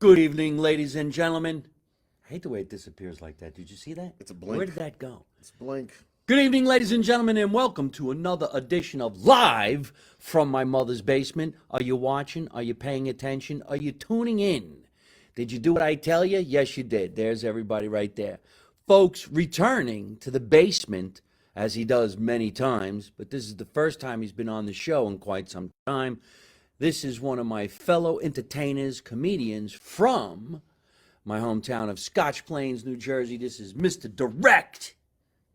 Good evening, ladies and gentlemen. I hate the way it disappears like that. Did you see that? It's a blink. Where did that go? It's blink. Good evening, ladies and gentlemen, and welcome to another edition of Live from My Mother's Basement. Are you watching? Are you paying attention? Are you tuning in? Did you do what I tell you? Yes, you did. There's everybody right there. Folks, returning to the basement, as he does many times, but this is the first time he's been on the show in quite some time. This is one of my fellow entertainers, comedians from my hometown of Scotch Plains, New Jersey. This is Mr. Direct.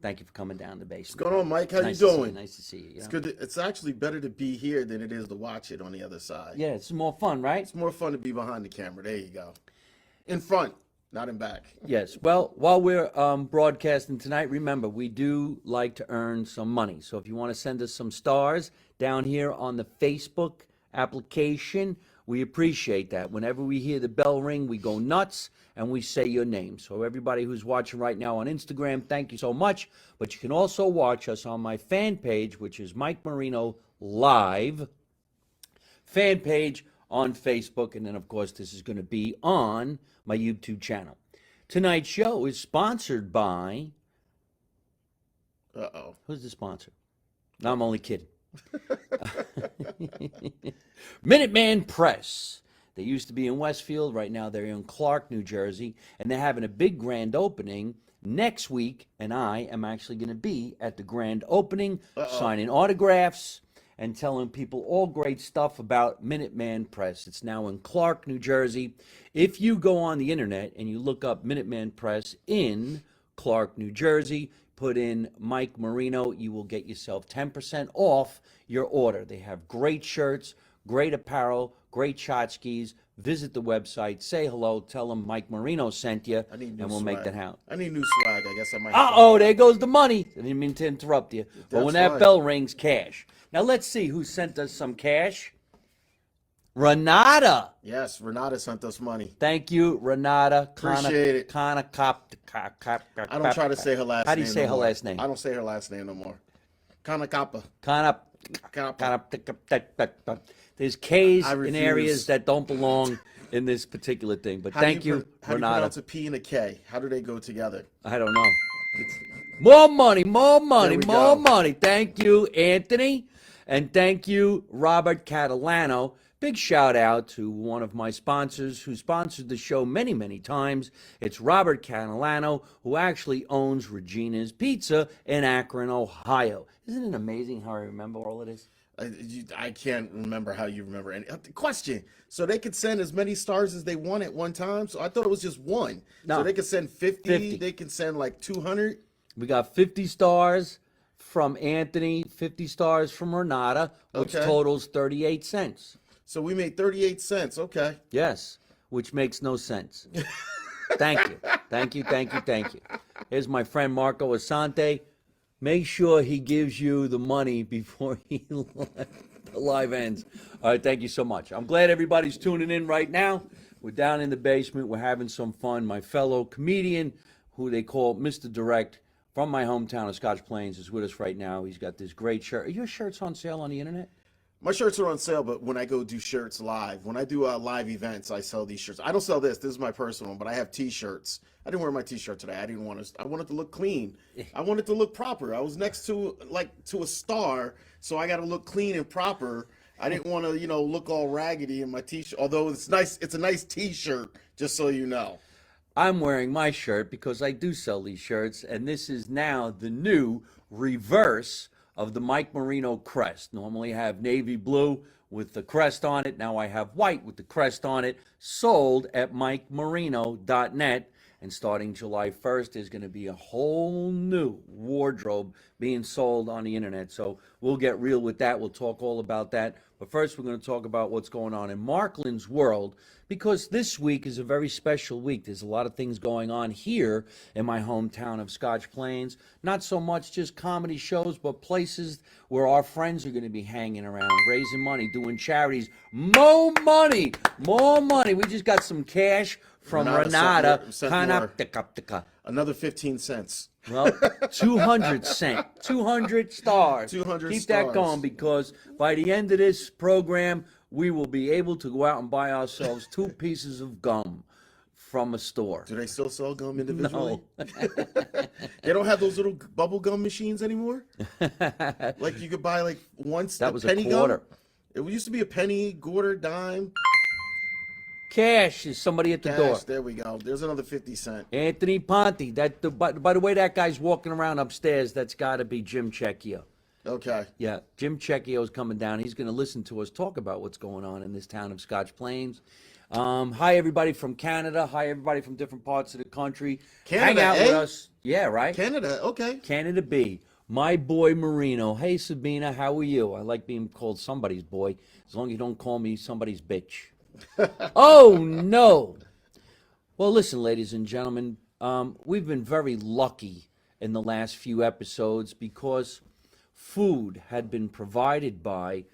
Thank you for coming down the basement. What's going on, Mike? How Nice you to see doing? Nice to see you. It's good. It's actually better to be here than it is to watch it on the other side. Yeah, it's more fun, right? It's more fun to be behind the camera. There you go. In front, not in back. Yes. Well, while we're broadcasting tonight, remember, we do like to earn some money. So if you want to send us some stars down here on the Facebook application, we appreciate that. Whenever we hear the bell ring, we go nuts and we say your name. So everybody who's watching right now on Instagram, thank you so much. But you can also watch us on my fan page, which is Mike Marino Live fan page on Facebook. And then, of course, this is going to be on my YouTube channel. Tonight's show is sponsored by... Uh-oh. Who's the sponsor? No, I'm only kidding. Minuteman Press. They used to be in Westfield. Right now they're in Clark, New Jersey. And they're having a big grand opening next week. And I am actually going to be at the grand opening, signing autographs and telling people all great stuff about Minuteman Press. It's now in Clark, New Jersey. If you go on the internet and you look up Minuteman Press in Clark, New Jersey, put in Mike Marino, you will get yourself 10% off your order. They have great shirts, great apparel, great tchotchkes. Visit the website, say hello, tell them Mike Marino sent you, and we'll make that happen. I need new swag. I guess I might have Uh-oh, there goes the money. I didn't mean to interrupt you. But when that fine. bell rings, cash. Now let's see who sent us some cash. Renata. Yes, Renata sent us money. Thank you, Renata. Appreciate it. I I don't try to say her last name. How do you say no her more. last name? I don't say her last name no more. Kanakapa. There's K's I in refuse. areas that don't belong in this particular thing. But How do thank you, How do you Renata. pronounce a P and a K? How do they go together? I don't know. More money, more money, There we more go. money. Thank you, Anthony. And thank you, Robert Catalano. Big shout out to one of my sponsors who sponsored the show many, many times. It's Robert Catalano, who actually owns Regina's Pizza in Akron, Ohio. Isn't it amazing how I remember all of this? I can't remember how you remember any. Question. So they could send as many stars as they want at one time? So I thought it was just one. No. So they could send 50. 50. They can send like 200. We got 50 stars from Anthony, 50 stars from Renata, which Okay. totals 38 cents. So we made 38 cents. Okay. Yes, which makes no sense. Thank you. Thank you, thank you, thank you. Here's my friend Marco Asante. Make sure he gives you the money before the live ends. All right, thank you so much. I'm glad everybody's tuning in right now. We're down in the basement. We're having some fun. My fellow comedian, who they call Mr. Direct, from my hometown of Scotch Plains, is with us right now. He's got this great shirt. Are your shirts on sale on the internet? My shirts are on sale, but when I go do shirts live, when I do live events, I sell these shirts. I don't sell this. This is my personal one, but I have T-shirts. I didn't wear my T-shirt today. I wanted to look clean. I wanted to look proper. I was next to a star, so I got to look clean and proper. I didn't want to, look all raggedy in my T-shirt. Although it's nice. It's a nice T-shirt, just so you know. I'm wearing my shirt because I do sell these shirts, and this is now the new reverse of the Mike Marino crest. Normally I have navy blue with the crest on it. Now I have white with the crest on it, sold at mikemarino.net. And starting July 1st, there's going to be a whole new wardrobe being sold on the internet. So we'll get real with that. We'll talk all about that. But first, we're going to talk about what's going on in Marklyn's world, because this week is a very special week. There's a lot of things going on here in my hometown of Scotch Plains. Not so much just comedy shows, but places where our friends are going to be hanging around, raising money, doing charities. More money, more money. We just got some cash from Renata. Another 15 cents. Well, 200 stars. 200 Keep stars. that going, because by the end of this program, we will be able to go out and buy ourselves 2 pieces of gum from a store. Do they still sell gum individually? No. They don't have those little bubble gum machines anymore? Like you could buy like once That the was penny a quarter. gum? It used to be a penny, quarter, dime. Cash is somebody at the door. Cash, there we go. There's another 50 cent. Anthony Ponte. By the way, that guy's walking around upstairs. That's got to be Jim Checchio. Okay. Yeah, Jim Checchio is coming down. He's going to listen to us talk about what's going on in this town of Scotch Plains. Hi, everybody from Canada. Hi, everybody from different parts of the country. Canada, Hang out eh? with us. Yeah, right? Canada, okay. Canada B. My boy Marino. Hey, Sabina, how are you? I like being called somebody's boy, as long as you don't call me somebody's bitch. Oh, no. Well, listen, ladies and gentlemen, we've been very lucky in the last few episodes because food had been provided by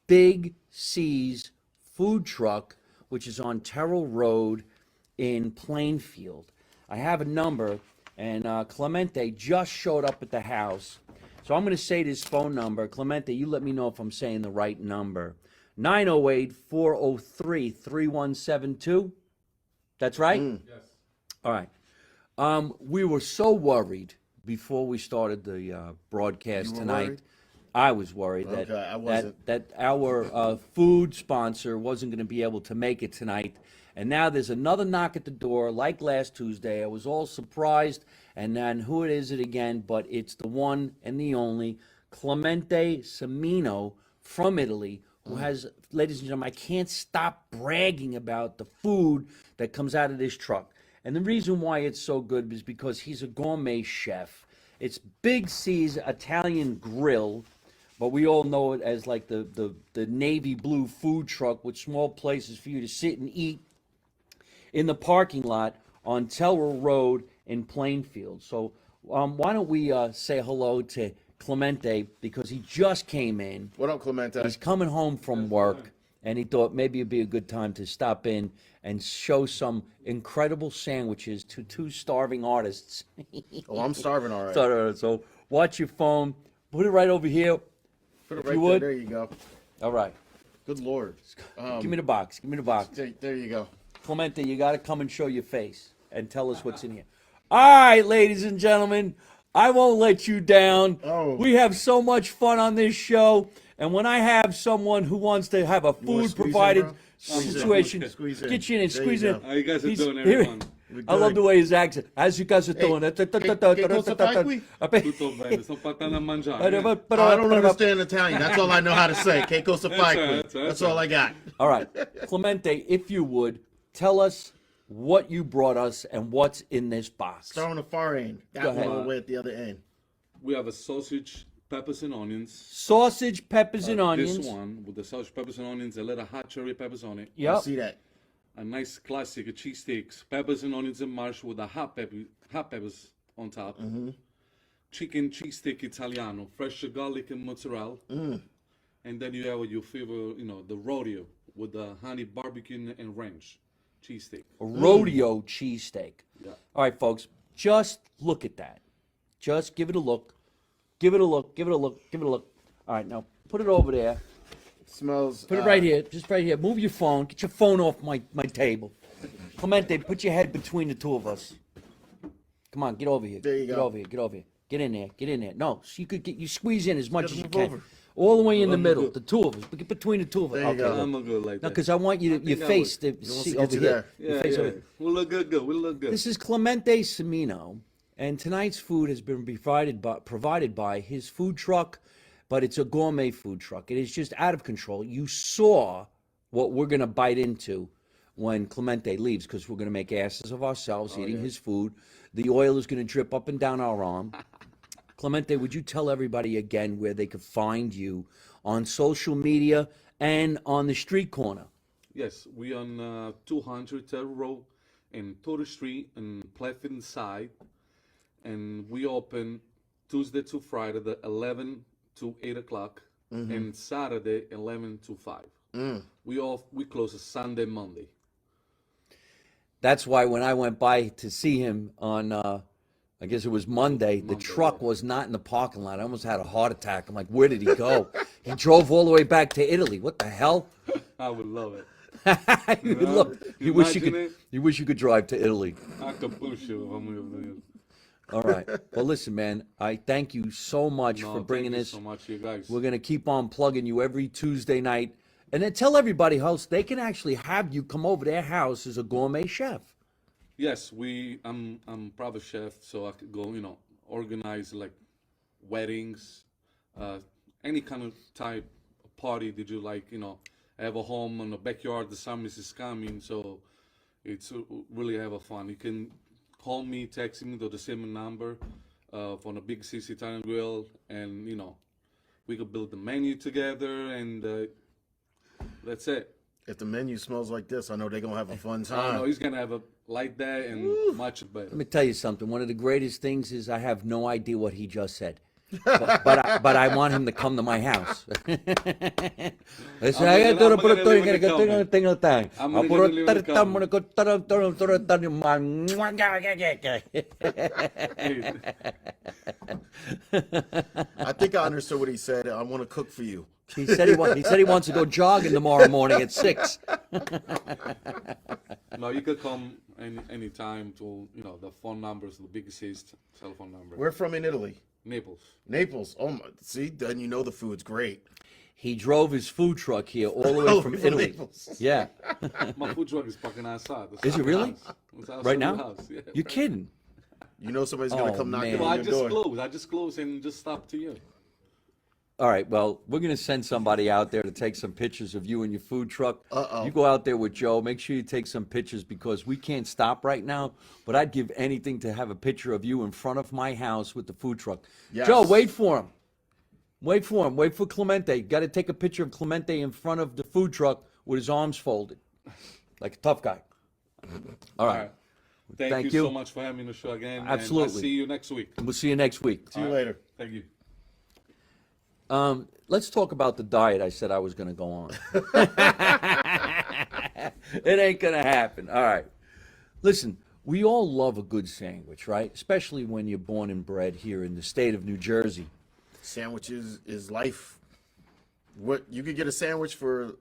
Big C's food truck, which is on Terrell Road in Plainfield. I have a number, and Clemente just showed up at the house. So I'm going to say this phone number. Clemente, you let me know if I'm saying the right number. 908-403-3172. That's right? Yes. All right. We were so worried before we started the broadcast You were tonight. worried? I was worried that Okay, I wasn't. that our food sponsor wasn't going to be able to make it tonight. And now there's another knock at the door, like last Tuesday. I was all surprised, and then who is it again? But it's the one and the only Clemente Semino from Italy, who has, ladies and gentlemen, I can't stop bragging about the food that comes out of this truck. And the reason why it's so good is because he's a gourmet chef. It's Big C's Italian Grill, but we all know it as like the navy blue food truck with small places for you to sit and eat in the parking lot on Terrell Road in Plainfield. So why don't we say hello to Clemente, because he just came in. What up, Clemente? He's coming home from work, and he thought maybe it'd be a good time to stop in and show some incredible sandwiches to 2 starving artists. Oh, I'm starving all right. So watch your phone. Put it right over here. Put it if right you there. would. There you go. All right. Good Lord. Give me the box. Give me the box. There you go. Clemente, you got to come and show your face and tell us what's in here. All right, ladies and gentlemen, I won't let you down. Oh. We have so much fun on this show, and when I have someone who wants to have a wanna food squeeze in, provided bro? Squeeze in. situation, Squeeze in. get you in and There squeeze you in. go. How you guys are He's- doing, here- everyone? I love the way his accent. As you guys are doing. che cosa fai qui? Tutto bene, sto partendo a mangiare. I don't understand Italian. That's all I know how to say. Che cosa fai qui? That's That's all I got. All right, Clemente, if you would, tell us what you brought us and what's in this box. Start on the far end. Go That one ahead. all the way at the other end. We have a sausage, peppers and onions. Sausage, peppers, and onions. This one with the sausage, peppers and onions, a little hot cherry peppers on it. I Yep. see that. A nice classic cheesesteaks, peppers and onions and mash with the hot peppers on top. Chicken cheesesteak Italiano, fresh garlic and mozzarella. And then you have your favorite, the rodeo with the honey barbecue and ranch cheesesteak. A rodeo cheesesteak. Yeah. All right, folks, just look at that. Just give it a look. Give it a look. Give it a look. Give it a look. All right, now put it over there. Smells. Put it right here. Just right here. Move your phone. Get your phone off my table. Clemente, put your head between the 2 of us. Come on, get over here. There you Get go. over here. Get over here. Get in there. Get in there. No, so you squeeze in as much as Gotta you move can. over. All the way in the I'm middle. good. The 2 of us. Get between the 2 of us. There you go. I'm not good like No, that. because I want you to, your think I face would. to wants see to get over you here. there. Your Yeah, face yeah. over here. We look good. We look good. This is Clemente Semino, and tonight's food has been provided by his food truck, but it's a gourmet food truck. It is just out of control. You saw what we're going to bite into when Clemente leaves, because we're going to make asses of ourselves eating his food. The oil is going to drip up and down our arm. Clemente, would you tell everybody again where they could find you on social media and on the street corner? Yes, we on 200 Terrell Road in Total Street in Plainfield side, and we open Tuesday to Friday, the 11 to 8 o'clock, and Saturday 11 to 5. We close Sunday, Monday. That's why when I went by to see him on, I guess it was Monday, the truck was not in the parking lot. I almost had a heart attack. I'm like, where did he go? He drove all the way back to Italy. What the hell? I would love it. you, know? love, you wish you Imagine could. it. You wish you could drive to Italy. I could push you if I'm over there. All right. Well, listen, man. I thank you so much No, for bringing thank you this. so much, you guys. We're gonna keep on plugging you every Tuesday night, and then tell everybody how they can actually have you come over their house as a gourmet chef. Yes, I'm private chef, so I could go, organize like weddings, any kind of type of party that you like, I have a home in the backyard, the summer is coming, so it's really have a fun. You can call me, text me to the same number from a Big Six Italian Grill, and we could build the menu together, and that's it. If the menu smells like this, I know they're gonna have a fun I know time. he's gonna have a like that and much better. Let me tell you something. One of the greatest things is I have no idea what he just said, but I want him to come to my house. Listen, I I'm gotta gonna put a live thing, in the gotta get a thing, a thing. I'm gonna live in the I'm gonna I think I understood what he said. I want to cook for you. He said he wants to go jogging tomorrow morning at 6. No, you could come any time to the phone numbers, the biggest cell phone number. We're from in Italy, Naples. Naples. Oh my! See, then you know the food's great. He drove his food truck here all the way from Italy. Naples. Yeah. My food truck is fucking outside. Is it really? Right now? House. Yeah, You're right. kidding. You know somebody's gonna Oh, come knocking man. No, on I your just door. closed. I just closed and just stopped to you. All right, well, we're going to send somebody out there to take some pictures of you and your food truck. Uh-oh. You go out there with Joe. Make sure you take some pictures because we can't stop right now. But I'd give anything to have a picture of you in front of my house with the food truck. Yes. Joe, wait for him. Wait for him. Wait for Clemente. Got to take a picture of Clemente in front of the food truck with his arms folded, like a tough guy. All right. Thank you so much for having me on the show again. And Absolutely. I'll see you next week. We'll see you next week. See you later. Thank you. Let's talk about the diet I said I was going to go on. It ain't going to happen. All right. Listen, we all love a good sandwich, right? Especially when you're born and bred here in the state of New Jersey. Sandwiches is life. What you could get a sandwich for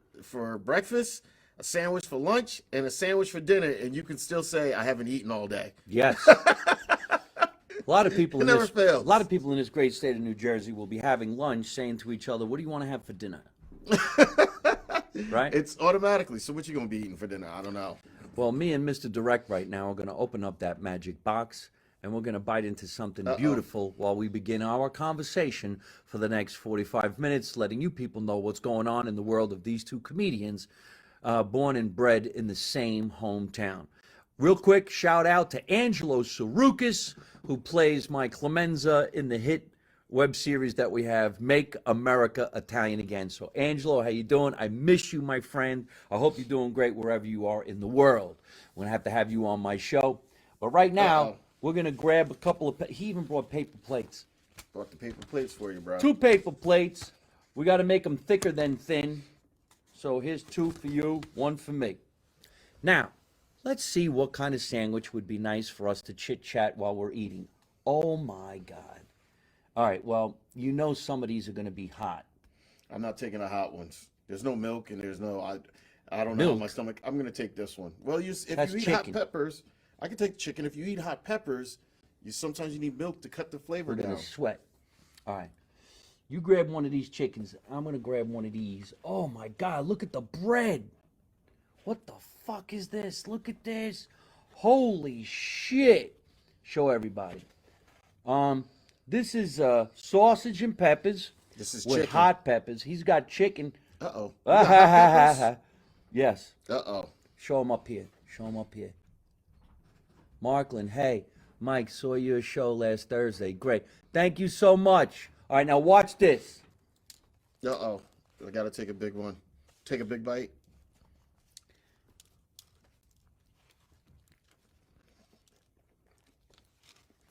breakfast, a sandwich for lunch, and a sandwich for dinner, and you can still say I haven't eaten all day. Yes. A lot of people It never fails. a lot of people in this great state of New Jersey will be having lunch saying to each other, "What do you want to have for dinner?" Right? It's automatically. So what you gonna be eating for dinner? I don't know. Well, me and Mr. Direct right now are going to open up that magic box and we're going to bite into something beautiful while we begin our conversation for the next 45 minutes, letting you people know what's going on in the world of these two comedians born and bred in the same hometown. Real quick, shout out to Angelo Sarukis, who plays my Clemenza in the hit web series that we have, Make America Italian Again. So, Angelo, how you doing? I miss you, my friend. I hope you're doing great wherever you are in the world. We're going to have you on my show. But right now, we're going to grab a couple of... He even brought paper plates. Brought the paper plates for you, bro. 2 paper plates. We got to make them thicker than thin. So here's 2 for you, 1 for me. Now, let's see what kind of sandwich would be nice for us to chit-chat while we're eating. Oh, my God. All right, well, you know some of these are going to be hot. I'm not taking the hot ones. There's no milk and there's no I don't know Milk? my stomach. I'm gonna take this one. Well, if That's you eat chicken. hot peppers, I can take chicken. If you eat hot peppers, sometimes you need milk to cut the flavor We're down. going to sweat. All right. You grab one of these chickens. I'm going to grab one of these. Oh, my God, look at the bread. What the fuck is this? Look at this. Holy shit. Show everybody. This is sausage and peppers. This is with with hot peppers. He's got chicken. Uh-oh. Yes. Uh-oh. Show him up here. Show him up here. Marklyn, hey, Mike, saw your show last Thursday. Great. Thank you so much. All right, now watch this. Uh-oh. I gotta take a big one. Take a big bite.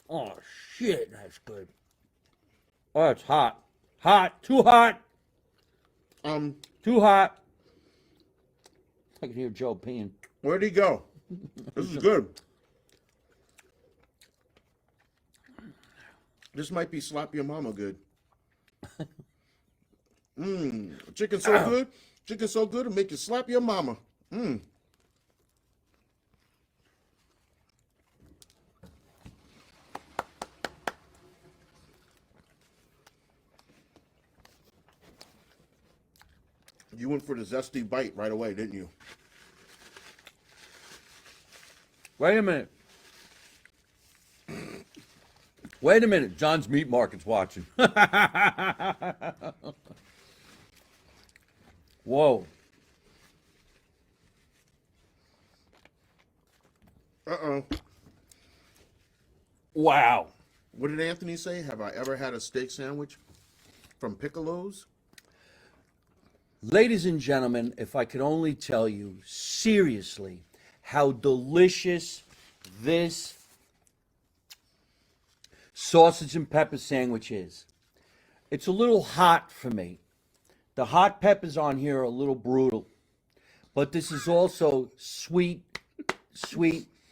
Oh, shit, that's good. Oh, it's hot. Hot. Too hot. Too hot. I can hear Joe peeing. Where'd he go? This is good. This might be slap your mama good. Chicken's so good. Chicken so good it'll make you slap your mama. You went for the zesty bite right away, didn't you? Wait a minute. Wait a minute. John's Meat Market's watching. Whoa. Uh-oh. Wow. What did Anthony say? Have I ever had a steak sandwich from Piccolo's? Ladies and gentlemen, if I could only tell you seriously how delicious this sausage and pepper sandwich is. It's a little hot for me. The hot peppers on here are a little brutal. But this is also sweet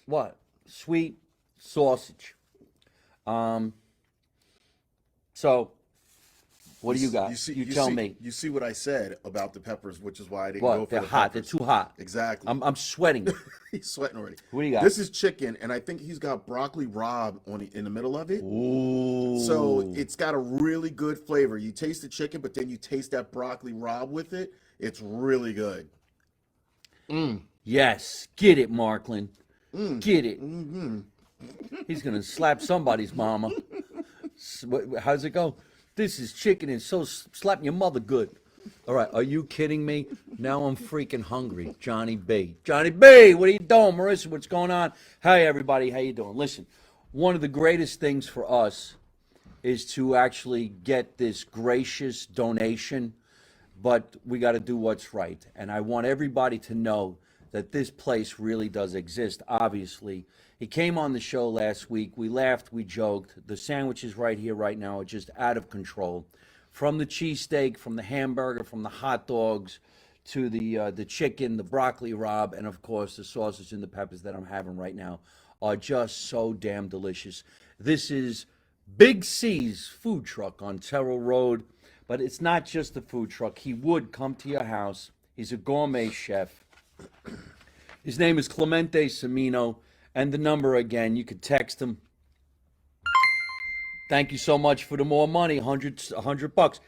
what? Sweet sausage. So what do you got? You tell me. You see what I said about the peppers, which is why I didn't go What? for They're the hot. peppers. They're too hot. Exactly. I'm sweating. He's sweating already. What do you got? This is chicken, and I think he's got broccoli rabe in the middle of it. Ooh. So it's got a really good flavor. You taste the chicken, but then you taste that broccoli rabe with it. It's really good. Yes. Get it, Marklyn. Get it. Mm-hmm. He's going to slap somebody's mama. How's it go? This is chicken and so slapping your mother good. All right, are you kidding me? Now I'm freaking hungry. Johnny B. Johnny B, what are you doing? Marissa, what's going on? Hey, everybody, how you doing? Listen, one of the greatest things for us is to actually get this gracious donation, but we got to do what's right. And I want everybody to know that this place really does exist, obviously. He came on the show last week. We laughed, we joked. The sandwiches right here, right now, are just out of control. From the cheesesteak, from the hamburger, from the hot dogs, to the chicken, the broccoli rabe, and of course the sausage and the peppers that I'm having right now are just so damn delicious. This is Big C's food truck on Terrell Road, but it's not just a food truck. He would come to your house. He's a gourmet chef. His name is Clemente Semino, and the number again, you could text him. Thank you so much for the more money, 100 bucks.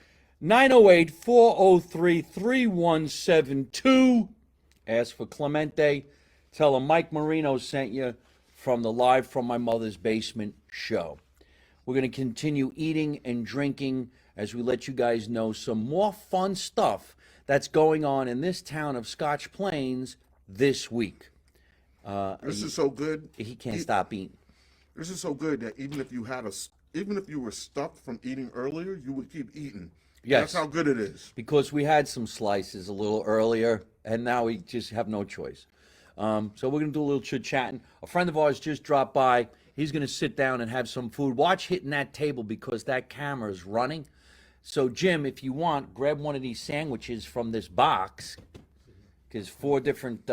908-403-3172. Ask for Clemente. Tell him Mike Marino sent you from the Live from My Mother's Basement show. We're going to continue eating and drinking as we let you guys know some more fun stuff that's going on in this town of Scotch Plains this week. This is so good. He can't stop eating. This is so good that even if you were stuffed from eating earlier, you would keep eating. Yes. That's how good it is. Because we had some slices a little earlier, and now we just have no choice. So we're going to do a little chit-chatting. A friend of ours just dropped by. He's going to sit down and have some food. Watch hitting that table because that camera is running. So, Jim, if you want, grab one of these sandwiches from this box. There's 4 different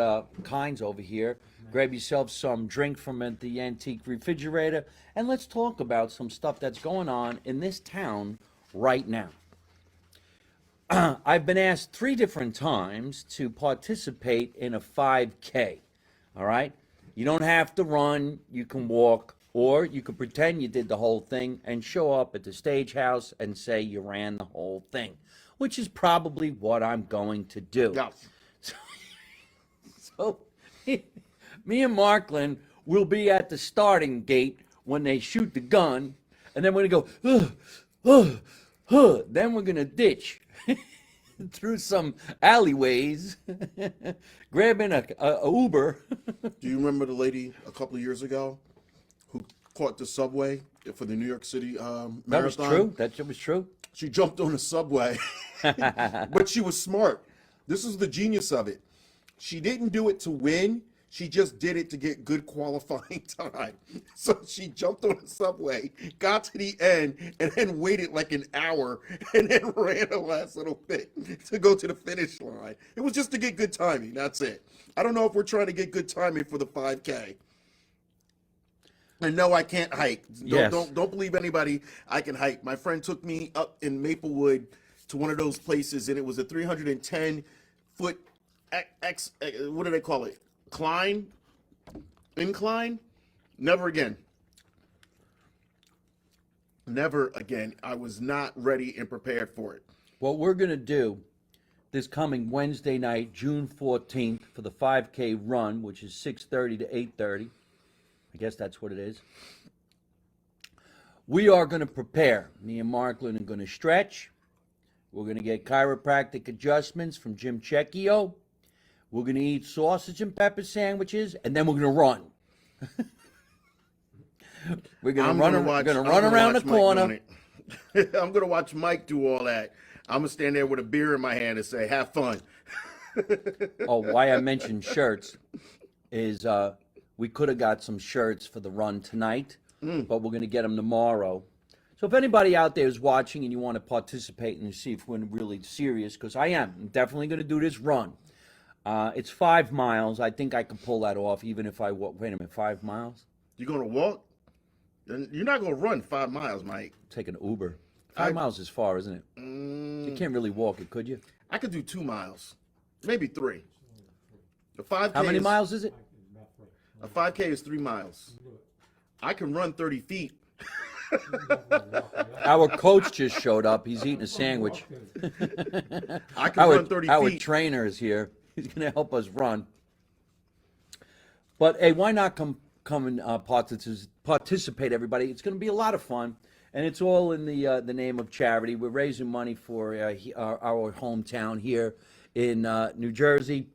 kinds over here. Grab yourself some drink from the antique refrigerator, and let's talk about some stuff that's going on in this town right now. I've been asked 3 different times to participate in a 5K, all right? You don't have to run, you can walk, or you can pretend you did the whole thing and show up at the stage house and say you ran the whole thing, which is probably what I'm going to do. Yeah. So me and Marklyn will be at the starting gate when they shoot the gun, and then we're going to go, then we're going to ditch through some alleyways, grabbing a Uber. Do you remember the lady a couple of years ago who caught the subway for the New York City marathon? That was true. That was true. She jumped on the subway, but she was smart. This is the genius of it. She didn't do it to win. She just did it to get good qualifying time. So she jumped on the subway, got to the end, and then waited like an hour, and then ran the last little bit to go to the finish line. It was just to get good timing. That's it. I don't know if we're trying to get good timing for the 5K. And no, I can't hike. Don't believe anybody. I can hike. My friend took me up in Maplewood to one of those places, and it was a 310 foot what do they call it? Incline? Never again. Never again. I was not ready and prepared for it. What we're going to do this coming Wednesday night, June 14th, for the 5K run, which is 6:30 to 8:30. I guess that's what it is. We are going to prepare. Me and Marklyn are going to stretch. We're going to get chiropractic adjustments from Jim Checchio. We're going to eat sausage and pepper sandwiches, and then we're going to run. We're going to run around the corner. I'm going to watch Mike do all that. I'm going to stand there with a beer in my hand and say, have fun. Oh, why I mentioned shirts is we could have got some shirts for the run tonight, but we're going to get them tomorrow. So if anybody out there is watching and you want to participate and see if we're really serious, because I am, I'm definitely going to do this run. It's 5 miles. I think I can pull that off even if I walk. Wait a minute, 5 miles? You're going to walk? You're not going to run 5 miles, Mike. Take an Uber. 5 miles is far, isn't it? You can't really walk it, could you? I could do 2 miles, maybe 3. The 5K. How many miles is it? A 5K is 3 miles. I can run 30 feet. Our coach just showed up. He's eating a sandwich. I can run 30 Our feet. trainer is here. He's going to help us run. But hey, why not come and participate, everybody? It's going to be a lot of fun, and it's all in the name of charity. We're raising money for our hometown here in New Jersey.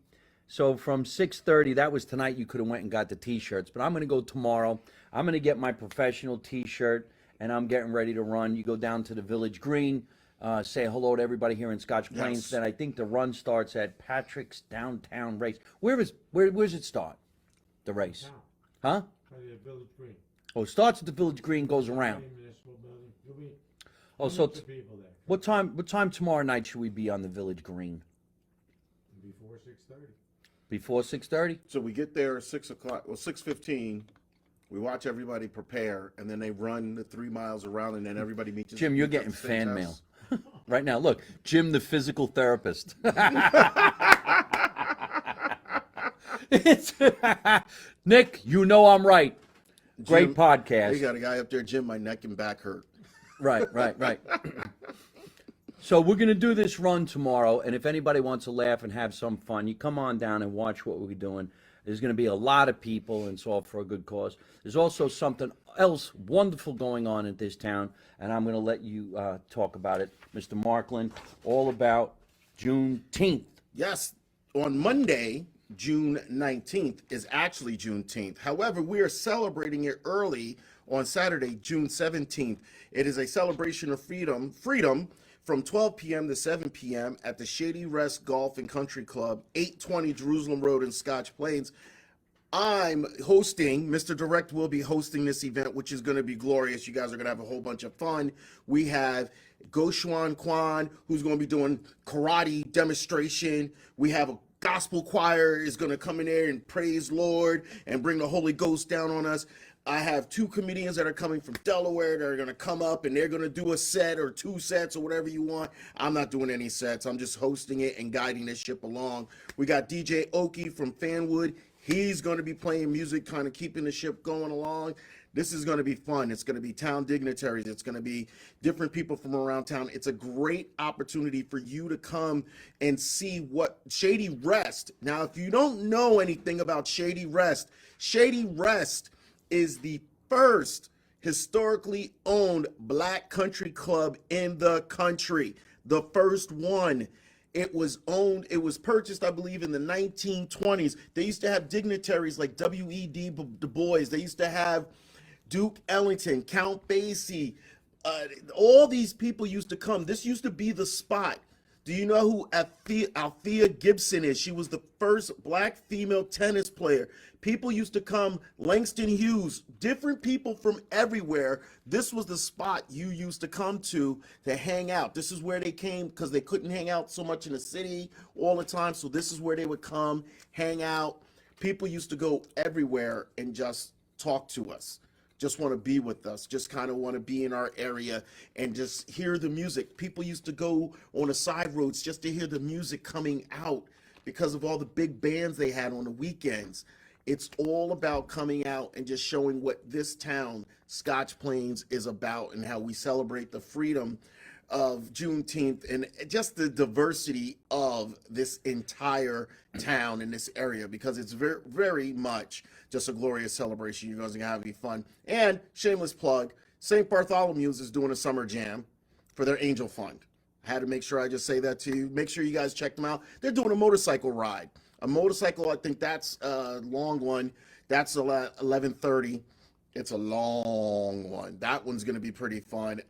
So from 6:30, that was tonight. You could have went and got the T-shirts, but I'm going to go tomorrow. I'm going to get my professional T-shirt, and I'm getting ready to run. You go down to the Village Green, say hello to everybody here in Scotch Plains. Yes. Then I think the run starts at Patrick's Downtown Race. Where's it start? The race, huh? Village Green. Oh, it starts at the Village Green, goes around. Municipal building. You'll be Oh, so hundreds of people there what time tomorrow night should we be on the Village Green? before 6:30. Before 6:30? So we get there at 6 o'clock, well, 6:15. We watch everybody prepare, and then they run the 3 miles around, and then everybody meets. Jim, you're getting fan mail right now. Look, Jim, the physical therapist. Nick, you know I'm right. Great Jim, podcast. You got a guy up there, Jim. My neck and back hurt. Right. So we're going to do this run tomorrow, and if anybody wants to laugh and have some fun, you come on down and watch what we're doing. There's going to be a lot of people, and it's all for a good cause. There's also something else wonderful going on in this town, and I'm going to let you talk about it, Mr. Marklyn, all about Juneteenth. Yes, on Monday, June 19th, is actually Juneteenth. However, we are celebrating it early on Saturday, June 17th. It is a celebration of freedom from 12 p.m. to 7 p.m. at the Shady Rest Golf and Country Club, 820 Jerusalem Road in Scotch Plains. I'm hosting, Mr. Direct will be hosting this event, which is going to be glorious. You guys are going to have a whole bunch of fun. We have Goshuan Kwan, who's going to be doing karate demonstration. We have a gospel choir is going to come in there and praise Lord and bring the Holy Ghost down on us. I have 2 comedians that are coming from Delaware that are going to come up, and they're going to do a set or 2 sets or whatever you want. I'm not doing any sets. I'm just hosting it and guiding this ship along. We got DJ Oki from Fanwood. He's going to be playing music, kind of keeping the ship going along. This is going to be fun. It's going to be town dignitaries. It's going to be different people from around town. It's a great opportunity for you to come and see what Shady Rest. Now, if you don't know anything about Shady Rest is the first historically owned black country club in the country. The first one. It was purchased, I believe, in the 1920s. They used to have dignitaries like W.E.B. Du Bois. They used to have Duke Ellington, Count Basie. All these people used to come. This used to be the spot. Do you know who Althea Gibson is? She was the first black female tennis player. People used to come, Langston Hughes, different people from everywhere. This was the spot you used to come to hang out. This is where they came because they couldn't hang out so much in the city all the time. So this is where they would come, hang out. People used to go everywhere and just talk to us. Just want to be with us, just kind of want to be in our area and just hear the music. People used to go on the side roads just to hear the music coming out. because of all the big bands they had on the weekends. It's all about coming out and just showing what this town, Scotch Plains, is about and how we celebrate the freedom of Juneteenth and just the diversity of this entire town in this area, because it's very, very much just a glorious celebration. You guys are going to have fun. And shameless plug, St. Bartholomew's is doing a summer jam for their Angel Fund. I had to make sure I just say that to you. Make sure you guys check them out. They're doing a motorcycle ride. A motorcycle, I think that's a long one. That's 11:30. It's a long one. That one's going to be pretty fun.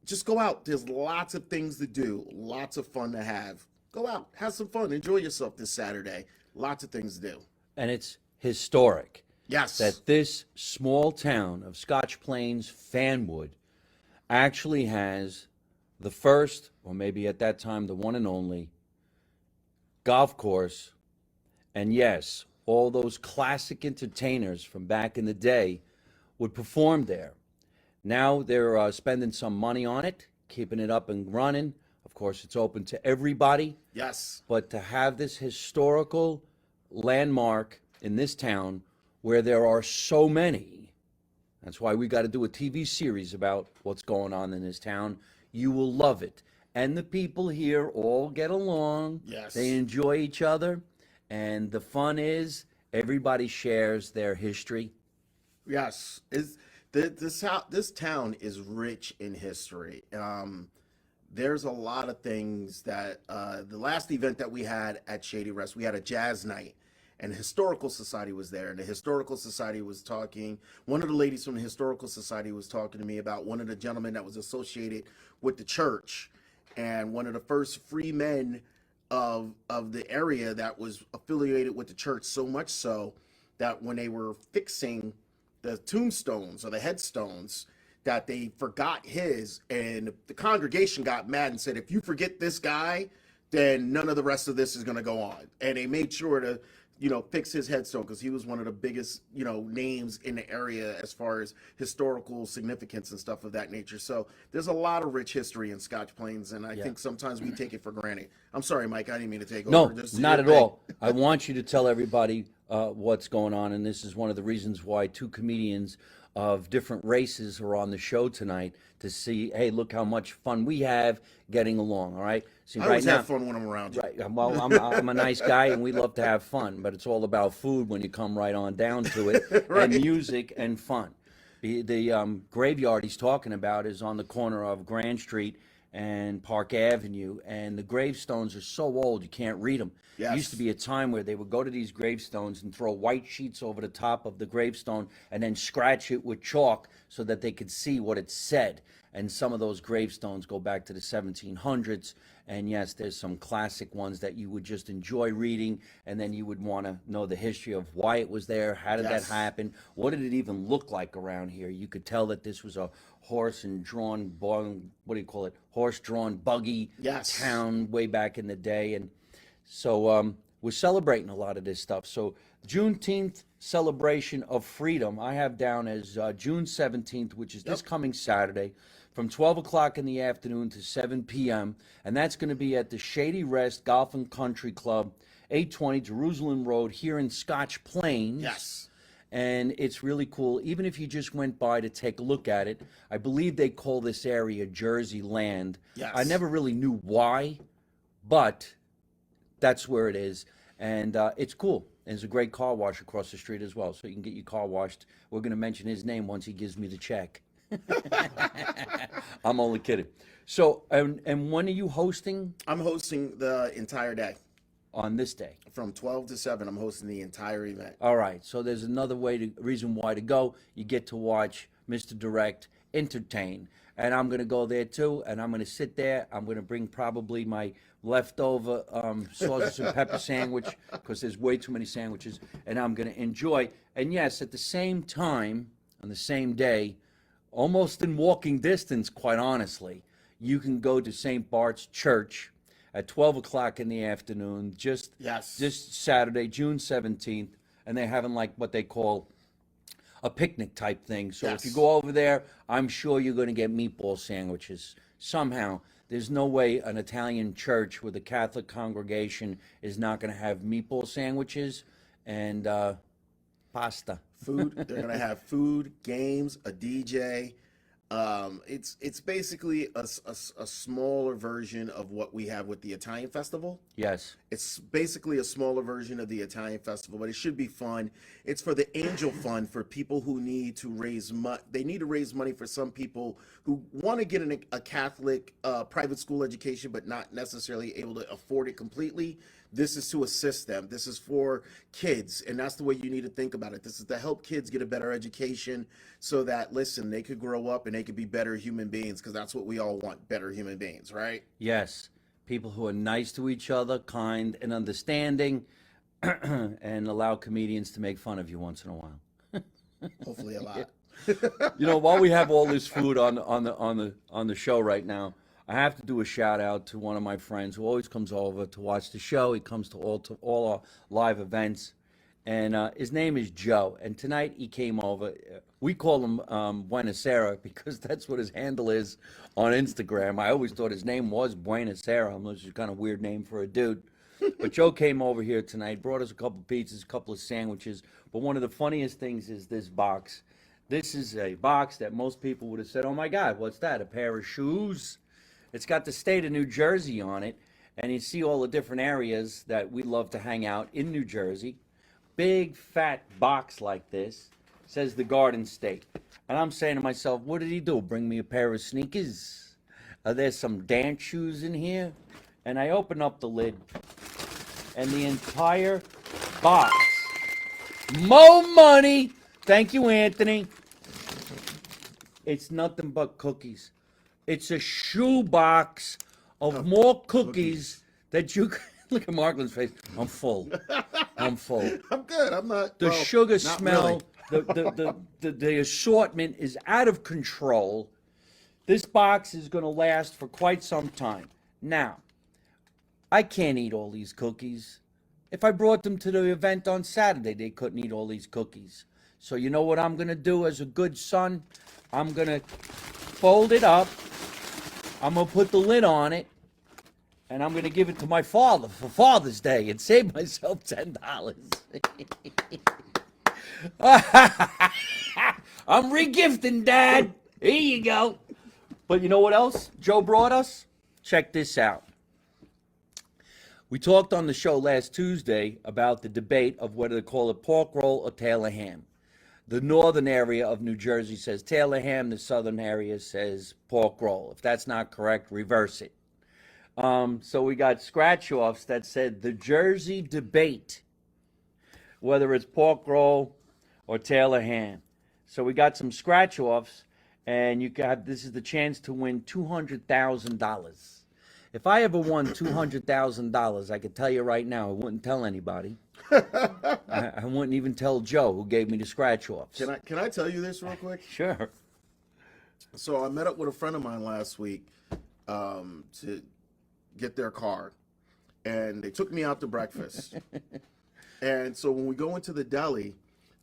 Just go out. There's lots of things to do. Lots of fun to have. Go out. Have some fun. Enjoy yourself this Saturday. Lots of things to do. And it's historic Yes. that this small town of Scotch Plains, Fanwood, actually has the first, or maybe at that time the one and only, golf course. And yes, all those classic entertainers from back in the day would perform there. Now they're spending some money on it, keeping it up and running. Of course, it's open to everybody. Yes. But to have this historical landmark in this town where there are so many, that's why we got to do a TV series about what's going on in this town. You will love it. And the people here all get along. Yes. They enjoy each other. And the fun is everybody shares their history. Yes. This town is rich in history. There's a lot of things that the last event that we had at Shady Rest, we had a jazz night, and the Historical Society was there. And the Historical Society was talking. One of the ladies from the Historical Society was talking to me about one of the gentlemen that was associated with the church, and one of the first free men of the area that was affiliated with the church, so much so that when they were fixing the tombstones or the headstones, that they forgot his, and the congregation got mad and said, if you forget this guy, then none of the rest of this is going to go on. And they made sure to fix his headstone, because he was one of the biggest names in the area as far as historical significance and stuff of that nature. So there's a lot of rich history in Scotch Plains, and I think sometimes we take it for granted. I'm sorry, Mike, I didn't mean to take No, over. Just not your at thing. all. I want you to tell everybody what's going on, and this is one of the reasons why two comedians of different races are on the show tonight, to see, hey, look how much fun we have getting along, all right? See, I always have fun when I'm around you. Right. Well, I'm a nice guy, and we love to have fun, but it's all about food when you come right on down to it, Right. and music and fun. The graveyard he's talking about is on the corner of Grand Street and Park Avenue, and the gravestones are so old you can't read them. Yes. There used to be a time where they would go to these gravestones and throw white sheets over the top of the gravestone and then scratch it with chalk so that they could see what it said. And some of those gravestones go back to the 1700s. And yes, there's some classic ones that you would just enjoy reading, and then you would want to know the history of why it was there, how did Yes. that happen, what did it even look like around here. You could tell that this was a horse-drawn buggy Yes. town way back in the day. And so we're celebrating a lot of this stuff. So Juneteenth celebration of freedom, I have down as June 17th, which is this coming Saturday, from 12 o'clock in the afternoon to 7 p.m. And that's going to be at the Shady Rest Golf and Country Club, 820 Jerusalem Road here in Scotch Plains. Yes. And it's really cool. Even if you just went by to take a look at it, I believe they call this area Jersey Land. Yes. I never really knew why, but that's where it is. And it's cool. There's a great car wash across the street as well, so you can get your car washed. We're going to mention his name once he gives me the check. I'm only kidding. So, and when are you hosting I'm hosting the entire day. on this day? From 12 to 7, I'm hosting the entire event. All right. So there's another reason why to go. You get to watch Mr. Direct entertain. And I'm going to go there too. And I'm going to sit there. I'm going to bring probably my leftover sausage and pepper sandwich, because there's way too many sandwiches. And I'm going to enjoy. And yes, at the same time, on the same day, almost in walking distance, quite honestly, you can go to St. Bart's Church at 12 o'clock in the afternoon, just Yes. this Saturday, June 17th, and they're having like what they call a picnic type thing. So if you Yes. go over there, I'm sure you're going to get meatball sandwiches. Somehow there's no way an Italian church with a Catholic congregation is not going to have meatball sandwiches and pasta. Food. They're gonna have food, games, a DJ. It's basically a smaller version of what we have with the Italian festival. Yes. It's basically a smaller version of the Italian festival, but it should be fun. It's for the Angel Fund for people who need to raise money. They need to raise money for some people who want to get a Catholic private school education, but not necessarily able to afford it completely. This is to assist them. This is for kids, and that's the way you need to think about it. This is to help kids get a better education so that, listen, they could grow up and they could be better human beings, because that's what we all want, better human beings, right? Yes. People who are nice to each other, kind and understanding, and allow comedians to make fun of you once in a while. Hopefully a lot. You know, while we have all this food on the show right now, I have to do a shout out to one of my friends who always comes over to watch the show. He comes to all our live events, and his name is Joe. And tonight he came over. We call him Buenasera because that's what his handle is on Instagram. I always thought his name was Buenasera, unless it's kind of weird name for a dude. But Joe came over here tonight, brought us a couple of pizzas, a couple of sandwiches. But one of the funniest things is this box. This is a box that most people would have said, "Oh my God, what's that? A pair of shoes?" It's got the state of New Jersey on it, and you see all the different areas that we love to hang out in New Jersey. Big fat box like this says the Garden State. And I'm saying to myself, what did he do? Bring me a pair of sneakers? Are there some dance shoes in here? And I open up the lid, and the entire box. Mo money! Thank you, Anthony. It's nothing but cookies. It's a shoebox of more cookies that you can... Look at Marklyn's face. I'm full. I'm full. I'm good. I'm not. The well, sugar not smell, really. the assortment is out of control. This box is going to last for quite some time. Now, I can't eat all these cookies. If I brought them to the event on Saturday, they couldn't eat all these cookies. So you know what I'm going to do as a good son? I'm going to fold it up. I'm going to put the lid on it, and I'm going to give it to my father for Father's Day and save myself $10. I'm regifting, Dad. Here you go. But you know what else Joe brought us? Check this out. We talked on the show last Tuesday about the debate of whether to call it pork roll or Taylor ham. The northern area of New Jersey says Taylor ham. The southern area says pork roll. If that's not correct, reverse it. So we got scratch-offs that said the Jersey debate, whether it's pork roll or Taylor ham. So we got some scratch-offs, and this is the chance to win $200,000. If I ever won $200,000, I could tell you right now, I wouldn't tell anybody. I wouldn't even tell Joe, who gave me the scratch-offs. Can I tell you this real quick? Sure. So I met up with a friend of mine last week to get their car, and they took me out to breakfast. And so when we go into the deli,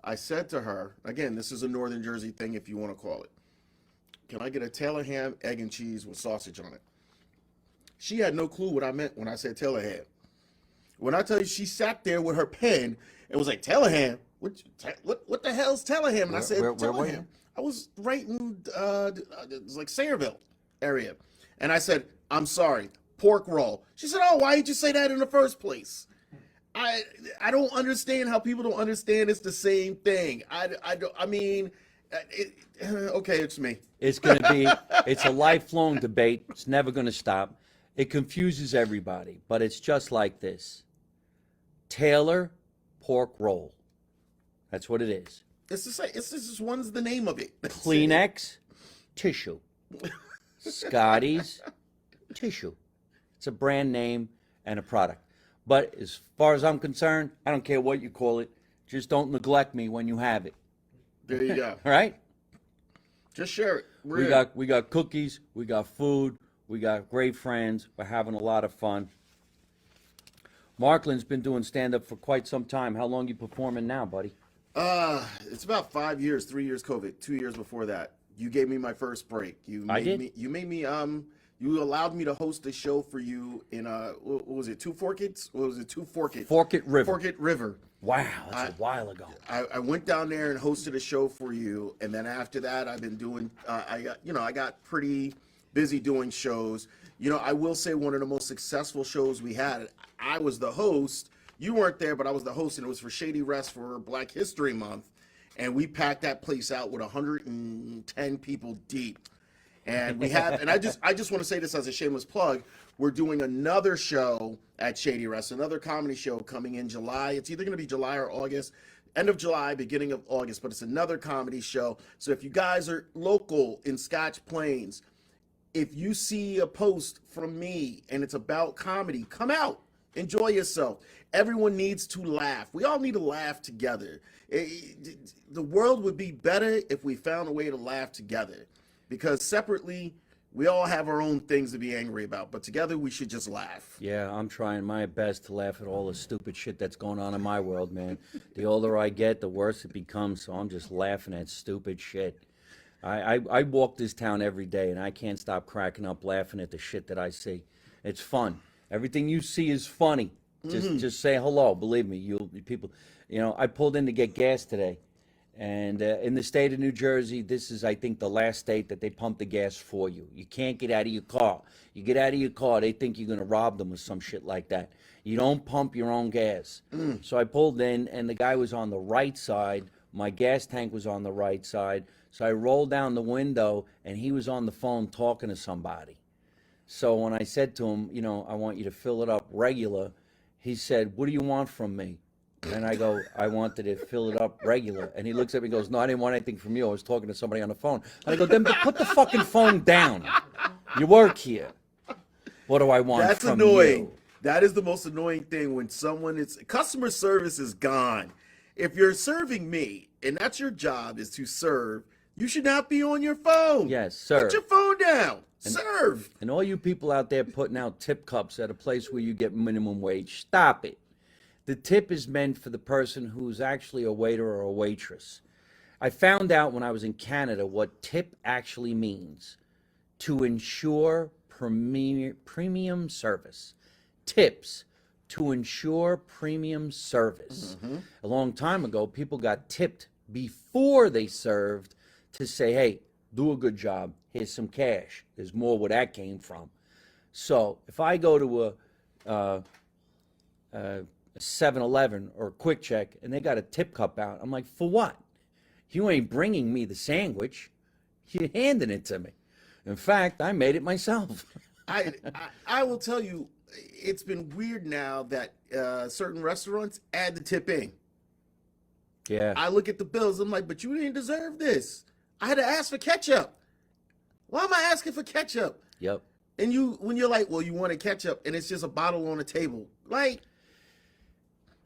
I said to her, again, this is a Northern Jersey thing if you want to call it, can I get a Taylor ham, egg and cheese with sausage on it? She had no clue what I meant when I said Taylor ham. When I tell you, she sat there with her pen and was like, Taylor ham? What the hell's Taylor ham? And I said, where Taylor were you? ham. I was right in, it was like Sayreville area. And I said, I'm sorry, pork roll. She said, oh, why did you say that in the first place? I don't understand how people don't understand it's the same thing. Okay, it's me. It's a lifelong debate. It's never going to stop. It confuses everybody, but it's just like this. Taylor pork roll. That's what it is. It's the same. It's just one's the name of it. Kleenex, tissue. Scotty's, tissue. It's a brand name and a product. But as far as I'm concerned, I don't care what you call it. Just don't neglect me when you have it. There you go. All right? Just share it. We got cookies. We got food. We got great friends. We're having a lot of fun. Marklyn's been doing stand-up for quite some time. How long you performing now, buddy? It's about 5 years, 3 years COVID, 2 years before that. You gave me my first break. You made I did? me You allowed me to host a show for you in what was it, Two Forked? What was it, Two Forked? Forked River. Forked River. Wow, that's a while ago. I went down there and hosted a show for you, and then after that, I've been doing. I got pretty busy doing shows. I will say one of the most successful shows we had. I was the host. You weren't there, but I was the host, and it was for Shady Rest for Black History Month, and we packed that place out with 110 people deep. And we have, and I just want to say this as a shameless plug. We're doing another show at Shady Rest, another comedy show coming in July. It's either going to be July or August, end of July, beginning of August, but it's another comedy show. So if you guys are local in Scotch Plains, if you see a post from me and it's about comedy, come out, enjoy yourself. Everyone needs to laugh. We all need to laugh together. The world would be better if we found a way to laugh together, because separately, we all have our own things to be angry about, but together we should just laugh. Yeah, I'm trying my best to laugh at all the stupid shit that's going on in my world, man. The older I get, the worse it becomes, so I'm just laughing at stupid shit. I walk this town every day, and I can't stop cracking up laughing at the shit that I see. It's fun. Everything you see is funny. Just say hello. Believe me, people. I pulled in to get gas today, and in the state of New Jersey, this is, I think, the last state that they pump the gas for you. You can't get out of your car. You get out of your car, they think you're going to rob them or some shit like that. You don't pump your own gas. So I pulled in, and the guy was on the right side. My gas tank was on the right side. So I rolled down the window, and he was on the phone talking to somebody. So when I said to him, I want you to fill it up regular, he said, "What do you want from me?" And I go, "I wanted to fill it up regular." And he looks at me and goes, "No, I didn't want anything from you. I was talking to somebody on the phone." And I go, "Then put the fucking phone down. You work here. What do I want That's from annoying. you?" That is the most annoying thing when customer service is gone. If you're serving me and that's your job is to serve, you should not be on your phone. Yes, sir. Put your phone down. Serve. And all you people out there putting out tip cups at a place where you get minimum wage, stop it. The tip is meant for the person who's actually a waiter or a waitress. I found out when I was in Canada what tip actually means: to ensure premium service. Tips, to ensure premium service. A long time ago, people got tipped before they served to say, "Hey, do a good job. Here's some cash." There's more where that came from. So if I go to a 7-Eleven or a Quick Check and they got a tip cup out, I'm like, for what? You ain't bringing me the sandwich. You're handing it to me. In fact, I made it myself. I will tell you, it's been weird now that certain restaurants add the tip in. Yeah. I look at the bills, I'm like, but you didn't deserve this. I had to ask for ketchup. Why am I asking for ketchup? Yep. And when you're like, well, you wanted ketchup, and it's just a bottle on the table. Like,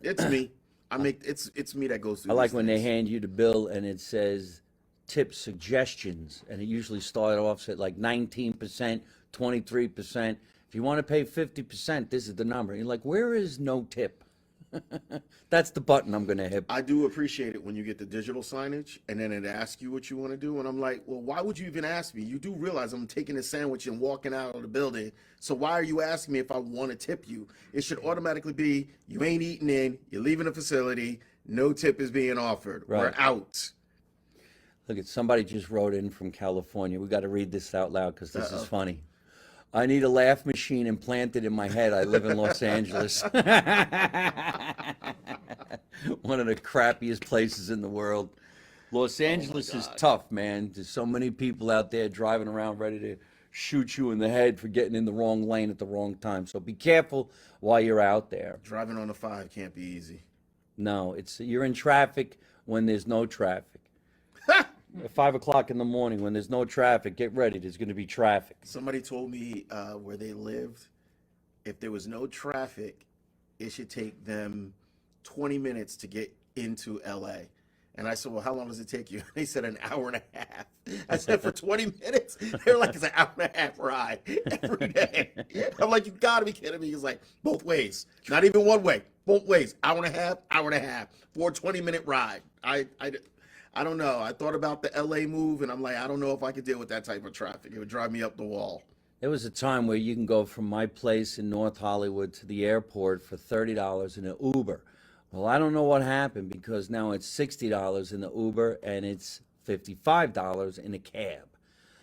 it's me. It's me that goes through. I like these when they things. hand you the bill and it says tip suggestions, and it usually starts off at like 19%, 23%. If you want to pay 50%, this is the number. And you're like, where is no tip? That's the button I'm going to hit. I do appreciate it when you get the digital signage and then it asks you what you want to do. And I'm like, well, why would you even ask me? You do realize I'm taking a sandwich and walking out of the building. So why are you asking me if I want to tip you? It should automatically be, you ain't eating in, you're leaving the facility, no tip is being offered. Right. We're out. Look at somebody just wrote in from California. We got to read this out loud because this is funny. I need a laugh machine implanted in my head. I live in Los Angeles. One of the crappiest places in the world. Los Angeles is tough, man. There's so many people out there driving around ready to shoot you in the head for getting in the wrong lane at the wrong time. So be careful while you're out there. Driving on the 5 can't be easy. No, you're in traffic when there's no traffic. At 5 o'clock in the morning when there's no traffic, get ready. There's going to be traffic. Somebody told me where they lived, if there was no traffic, it should take them 20 minutes to get into LA. And I said, well, how long does it take you? They said an hour and a half. I said, for 20 minutes? They're like, it's an hour and a half ride every day. I'm like, you got to be kidding me. He's like, both ways. Not even one way. Both ways. Hour and a half for a 20-minute ride. I don't know. I thought about the LA move, and I'm like, I don't know if I could deal with that type of traffic. It would drive me up the wall. There was a time where you can go from my place in North Hollywood to the airport for $30 in an Uber. Well, I don't know what happened because now it's $60 in the Uber and it's $55 in a cab.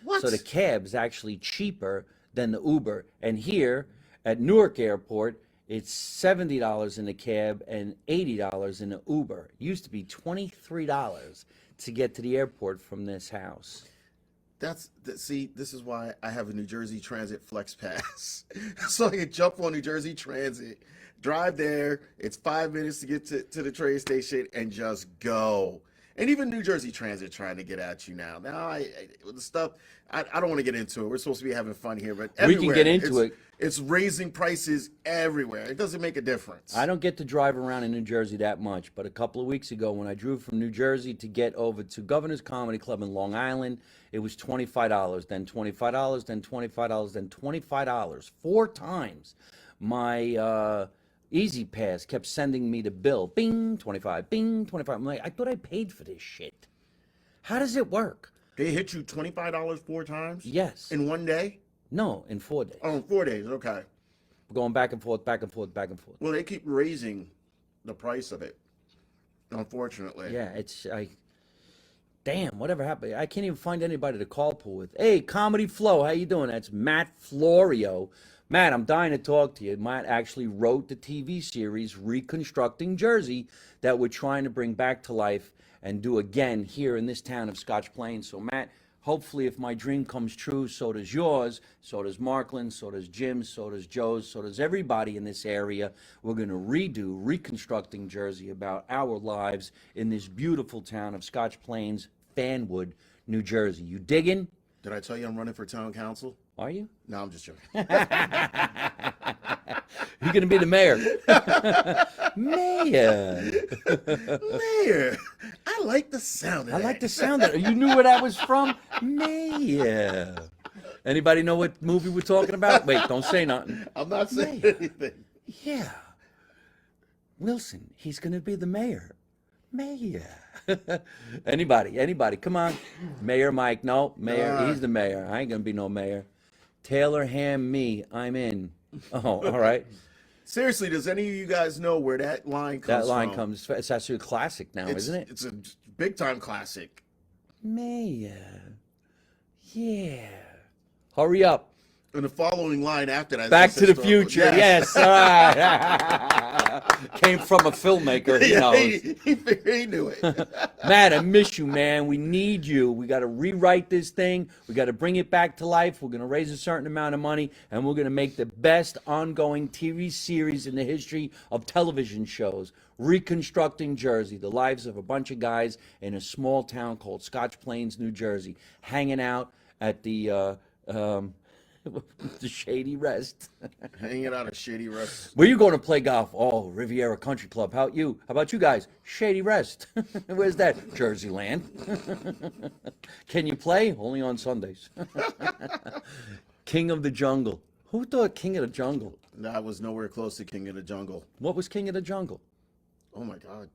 What? So the cab's actually cheaper than the Uber. And here at Newark Airport, it's $70 in a cab and $80 in an Uber. It used to be $23 to get to the airport from this house. See, this is why I have a New Jersey Transit Flex Pass. So I can jump on New Jersey Transit, drive there. It's 5 minutes to get to the train station and just go. And even New Jersey Transit trying to get at you now. Now, the stuff, I don't want to get into it. We're supposed to be having fun here, but We can get into it. It's raising prices everywhere. It doesn't make a difference. I don't get to drive around in New Jersey that much, but a couple of weeks ago when I drove from New Jersey to get over to Governor's Comedy Club in Long Island, it was $25, then $25, then $25, then $25. 4 times. My Easy Pass kept sending me the bill. Bing, 25, bing, 25. I'm like, I thought I paid for this shit. How does it work? They hit you $25 4 times? Yes. In one day? No, in 4 days. Oh, in 4 days. Okay. We're going back and forth, back and forth, back and forth. Well, they keep raising the price of it, unfortunately. Yeah, it's damn, whatever happened? I can't even find anybody to call pool with. Hey, Comedy Flow, how you doing? That's Matt Florio. Matt, I'm dying to talk to you. Matt actually wrote the TV series Reconstructing Jersey that we're trying to bring back to life and do again here in this town of Scotch Plains. So, Matt, hopefully if my dream comes true, so does yours, so does Marklyn, so does Jim's, so does Joe's, so does everybody in this area. We're going to redo Reconstructing Jersey about our lives in this beautiful town of Scotch Plains, Fanwood, New Jersey. You digging? Did I tell you I'm running for town council? Are you? No, I'm just joking. You're going to be the mayor. Mayor. Mayor, I like the sound of I that. like the sound of it. You knew where that was from? Mayor. Anybody know what movie we're talking about? Wait, don't say nothing. I'm not saying anything. Yeah. Wilson, he's going to be the mayor. Mayor. Anybody. Come on. Mayor Mike. No, mayor. He's the mayor. I ain't going to be no mayor. Taylor Ham me. I'm in. Oh, all right. Seriously, does any of you guys know where that line comes from? That line comes, it's actually a classic now, isn't it? It's a big time classic. Mayor. Yeah. Hurry up. And the following line after that. Back is to the historical. future. Yes. All right. Came from a filmmaker. He Yeah, knows. he knew it. Matt, I miss you, man. We need you. We got to rewrite this thing. We got to bring it back to life. We're going to raise a certain amount of money, and we're going to make the best ongoing TV series in the history of television shows. Reconstructing Jersey, the lives of a bunch of guys in a small town called Scotch Plains, New Jersey, hanging out at the Shady Rest. Hanging out at Shady Rest. Where you going to play golf? Oh, Riviera Country Club. How about you guys? Shady Rest. Where's that? Jersey land. Can you play? Only on Sundays. King of the Jungle. Who thought King of the Jungle? That was nowhere close to King of the Jungle. What was King of the Jungle? Oh my God.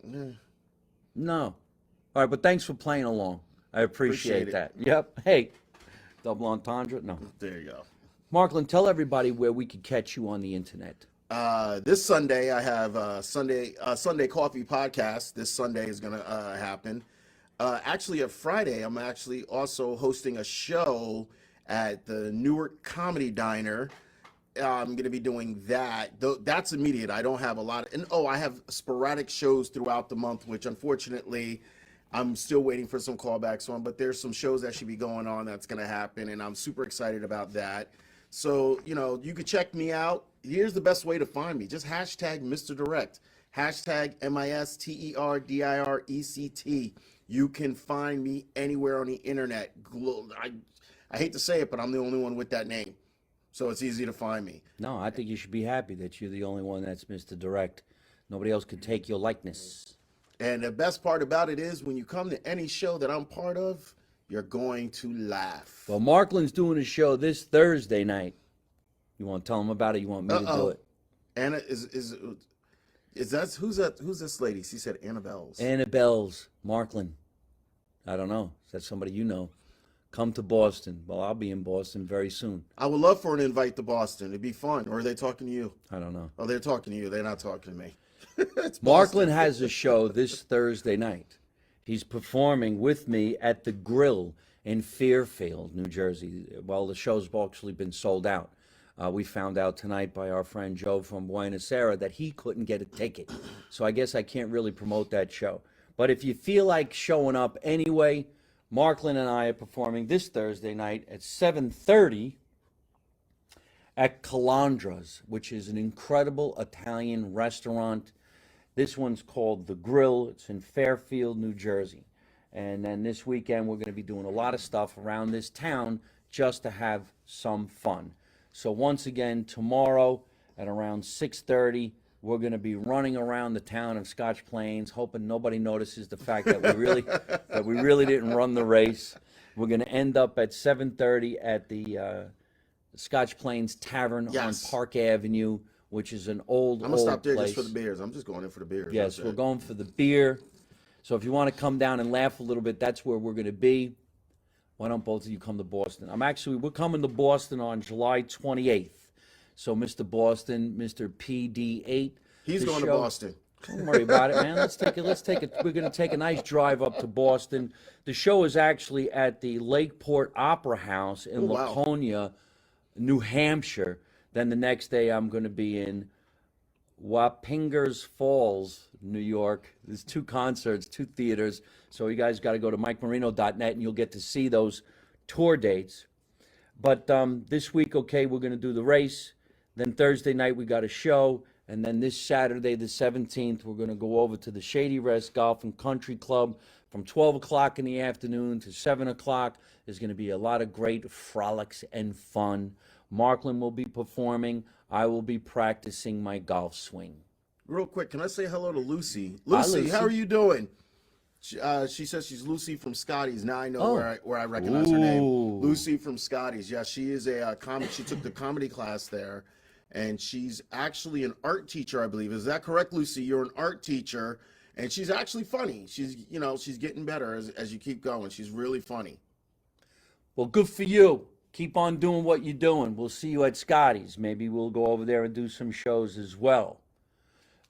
Yeah. No. All right, but thanks for playing along. I appreciate Appreciate it. that. Yep. Hey, double entendre? No. There you go. Marklyn, tell everybody where we could catch you on the internet. This Sunday, I have Sunday Coffee Podcast. This Sunday is going to happen. Actually, a Friday, I'm actually also hosting a show at the Newark Comedy Diner. I'm going to be doing that. That's immediate. I don't have a lot. I have sporadic shows throughout the month, which unfortunately I'm still waiting for some callbacks on. But there's some shows that should be going on that's going to happen, and I'm super excited about that. So, you could check me out. Here's the best way to find me. Just hashtag Mr. Direct. Hashtag MISTERDIRECT. You can find me anywhere on the internet. I hate to say it, but I'm the only one with that name. So it's easy to find me. No, I think you should be happy that you're the only one that's Mr. Direct. Nobody else could take your likeness. And the best part about it is when you come to any show that I'm part of, you're going to laugh. Well, Marklyn's doing a show this Thursday night. You want to tell them about it? You want me to do it? Anna is that who's this lady? She said Annabelle's. Annabelle's Marklyn. I don't know. Is that somebody you know? Come to Boston. Well, I'll be in Boston very soon. I would love for an invite to Boston. It'd be fun. Or are they talking to you? I don't know. Oh, they're talking to you. They're not talking to me. It's Marklyn Boston. has a show this Thursday night. He's performing with me at the Grill in Fairfield, New Jersey. Well, the show's actually been sold out. We found out tonight by our friend Joe from Buenos Aires that he couldn't get a ticket. So I guess I can't really promote that show. But if you feel like showing up anyway, Marklyn and I are performing this Thursday night at 7:30 at Calandra's, which is an incredible Italian restaurant. This one's called The Grill. It's in Fairfield, New Jersey. And then this weekend, we're going to be doing a lot of stuff around this town just to have some fun. So once again, tomorrow at around 6:30, we're going to be running around the town of Scotch Plains, hoping nobody notices the fact that we really didn't run the race. We're going to end up at 7:30 at the Scotch Plains Tavern Yes. on Park Avenue, which is an old I'm going to stop there place. just for the beers. I'm just going in for the beers. Yes, That's we're it. going for the beer. So if you want to come down and laugh a little bit, that's where we're going to be. Why don't both of you come to Boston? We're coming to Boston on July 28th. So Mr. Boston, Mr. PD8. He's the going to show- Boston. Don't worry about it, man. We're going to take a nice drive up to Boston. The show is actually at the Lakeport Opera House in Oh, wow. Laconia, New Hampshire. Then the next day I'm going to be in Wappingers Falls, New York. There's 2 concerts, 2 theaters. So you guys got to go to MikeMarino.net and you'll get to see those tour dates. But this week, okay, we're going to do the race. Then Thursday night we got a show. And then this Saturday, the 17th, we're going to go over to the Shady Rest Golf and Country Club from 12 o'clock in the afternoon to 7 o'clock. There's going to be a lot of great frolics and fun. Marklyn will be performing. I will be practicing my golf swing. Real quick, can I say hello to Lucy? Hi, Lucy, Lucy. how are you doing? She says she's Lucy from Scotty's. Now I know Oh. where I recognize her name. Ooh. Lucy from Scotty's. Yeah, she is a comic. She took the comedy class there, and she's actually an art teacher, I believe. Is that correct, Lucy? You're an art teacher, and she's actually funny. She's getting better as you keep going. She's really funny. Well, good for you. Keep on doing what you're doing. We'll see you at Scotty's. Maybe we'll go over there and do some shows as well.